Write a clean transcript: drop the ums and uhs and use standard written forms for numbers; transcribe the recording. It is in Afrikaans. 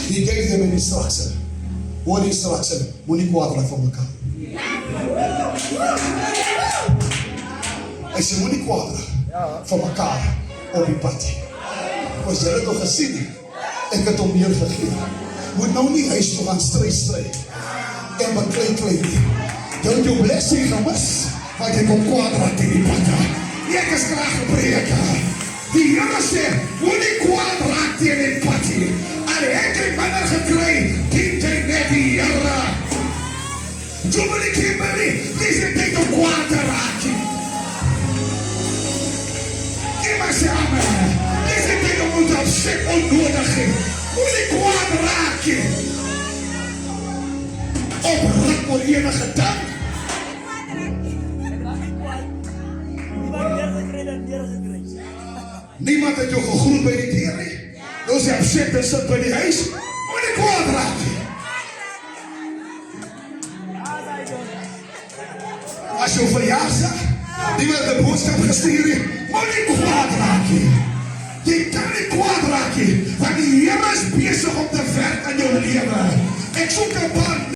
He gave them an instruction. What instruction? Moenie kwaad raak van mekaar. Hy sê moenie kwaad raak van mekaar op die pad. Was jy het al gesien? Ek het hom meer gegee. Moet nou nie huis toe gaan stry en beklei nie. Jy het jou blessing gemis, want jy kom kwaad raak in die pad. Ek is graag gepreek. Die Here sê, moenie kwaad raak in die pad. En ek het minder gekry, dien jy net die Here. Toe moet ek hier dis het ek om kwaad te raak. Gee my sê amen. Dis het ek om ons opzet onnodig. Moenie kwaad raak. Opruk oor enige ding. Niemand het jou gegroet by die deur nie. Nou is jy opzet en sit by die huis. Moenie kwaad raak. As jou verjaarsdag, niemand het 'n boodskap gestuur nie. Moenie kwaad raak. Jy kan nie kwaad raak, want die Here is besig om te werk aan jou lewe. Ek soek 'n paar